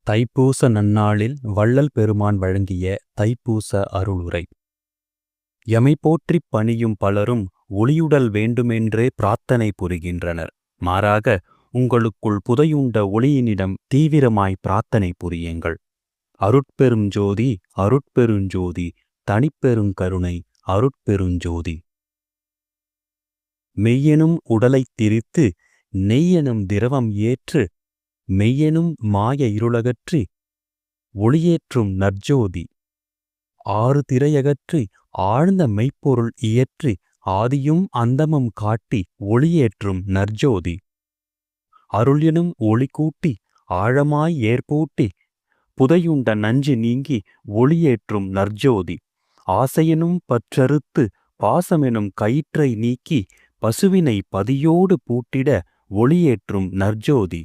தைப்பூச நன்னாளில் வள்ளல் பெருமான் வழங்கிய தைப்பூச அருளுரை. எமை போற்றிப் பணியும் பலரும் ஒளியுடல் வேண்டுமென்றே பிரார்த்தனை புரிகின்றனர். மாறாக உங்களுக்குள் புதையுண்ட ஒளியினிடம் தீவிரமாய் பிரார்த்தனை புரியுங்கள். அருட்பெருஞ்சோதி அருட்பெருஞ்சோதி தனிப்பெருங்கருணை அருட்பெருஞ்சோதி. மெய்யெனும் உடலைத் திரித்து நெய்யெனும் திரவம் ஏற்று மெய்யெனும் மாய இருளகற்றி ஒளியேற்றும் நற்ஜோதி. ஆறு திரையகற்றி ஆழ்ந்த மெய்ப்பொருள் இயற்றி ஆதியும் அந்தமும் காட்டி ஒளியேற்றும் நற்ஜோதி. அருள் எனும் ஒளி கூட்டி ஆழமாய் ஏற்பூட்டி புதையுண்ட நஞ்சு நீங்கி ஒளியேற்றும் நற்ஜோதி. ஆசையெனும் பற்றறுத்து பாசமெனும் கயிற்றை நீக்கி பசுவினை பதியோடு பூட்டிட ஒளியேற்றும் நற்ஜோதி.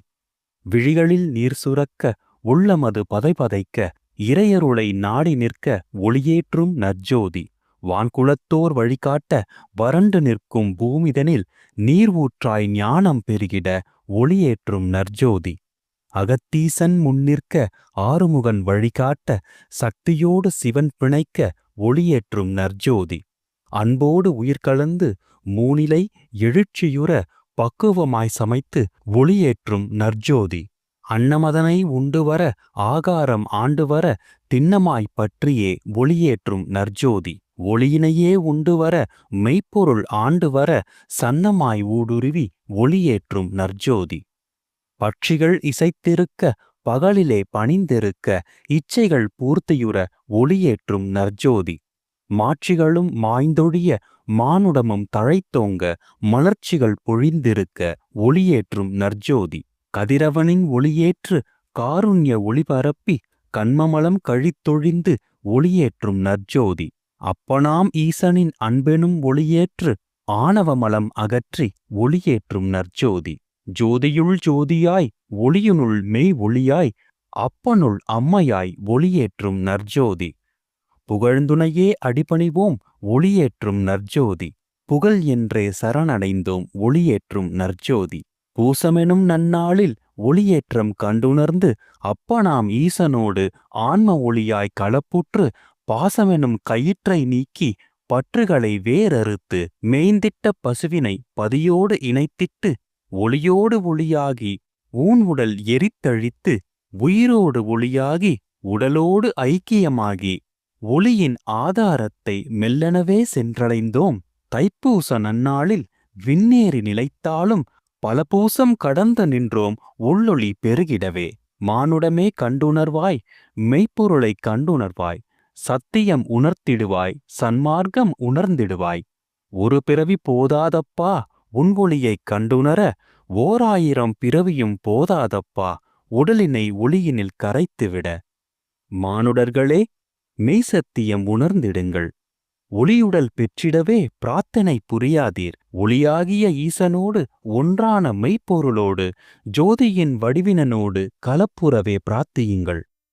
விழிகளில் நீர் சுரக்க உள்ளமது பதைபதைக்க இறையருளை நாடி நிற்க ஒளியேற்றும் நற்ஜோதி. வான்குலத்தோர் வழிகாட்ட வறண்டு நிற்கும் பூமிதனில் நீர் ஊற்றாய் ஞானம் பெருகிட ஒளியேற்றும் நற்ஜோதி. அகத்தீசன் முன்னிற்க ஆறுமுகன் வழிகாட்ட சக்தியோடு சிவன் பிணைக்க ஒளியேற்றும் நற்ஜோதி. அன்போடு உயிர்கலந்து மூனிலை எழுச்சியுற பக்குவமாய் சமைத்து ஒளியேற்றும் நற்ஜோதி. அன்னமதனை உண்டுவர ஆகாரம் ஆண்டுவர திண்ணமாய் பற்றியே ஒளியேற்றும் நற்ஜோதி. ஒளியினையே உண்டுவர மெய்ப்பொருள் ஆண்டுவர சன்னமாய் ஊடுருவி ஒளியேற்றும் நற்ஜோதி. பட்சிகள் இசைத்திருக்க பகலிலே பணிந்திருக்க இச்சைகள் பூர்த்தியுற ஒளியேற்றும் நற்ஜோதி. மாட்சிகளும் மாய்ந்தொழிய மானுடமும் தழைத்தோங்க மலர்ச்சிகள் பொழிந்திருக்க ஒளியேற்றும் நற்ஜோதி. கதிரவனின் ஒளியேற்று காருண்ய ஒளிபரப்பி கன்மமலம் கழித்தொழிந்து ஒளியேற்றும் நற்ஜோதி. அப்பனாம் ஈசனின் அன்பெனும் ஒளியேற்று ஆணவமலம் அகற்றி ஒளியேற்றும் நற்ஜோதி. ஜோதியுள் ஜோதியாய் ஒளியுனுள் மெய் ஒளியாய் அப்பனுள் அம்மையாய் ஒளியேற்றும் நற்ஜோதி. புகழ்ந்துணையே அடிபணிவோம் ஒளியேற்றும் நற்ஜோதி. புகழ் என்றே சரணடைந்தோம் ஒளியேற்றும் நற்ஜோதி. பூசமெனும் நன்னாளில் ஒளியேற்றம் கண்டுணர்ந்து அப்பனாம் ஈசனோடு ஆன்ம ஒளியாய் களப்புற்று பாசமெனும் கயிற்றை நீக்கி பற்றுகளை வேறறுத்து மேய்ந்திட்ட பசுவினை பதியோடு இணைத்திட்டு ஒளியோடு ஒளியாகி ஊன் உடல் எரித்தழித்து உயிரோடு ஒளியாகி உடலோடு ஐக்கியமாகி ஒளியின் ஆதாரத்தை மெல்லனவே சென்றடைந்தோம். தைப்பூச நன்னாளில் விண்ணேறி நிலைத்தாலும் பல பூசம் கடந்து நின்றோம் உள்ளொளி பெருகிடவே. மானுடமே கண்டுணர்வாய் மெய்ப்பொருளை கண்டுணர்வாய் சத்தியம் உணர்த்திடுவாய் சன்மார்க்கம் உணர்ந்திடுவாய். ஒரு பிறவி போதாதப்பா உன் ஒளியைக் கண்டுணர ஓராயிரம் பிறவியும் போதாதப்பா உடலினை ஒளியினில் கரைத்துவிட. மானுடர்களே மெய்சத்தியம் உணர்ந்திடுங்கள். ஒளியுடல் பெற்றிடவே பிரார்த்தனை புரியாதீர். ஒளியாகிய ஈசனோடு ஒன்றான மெய்ப்பொருளோடு ஜோதியின் வடிவினனோடு கலப்புறவே பிரார்த்தியுங்கள்.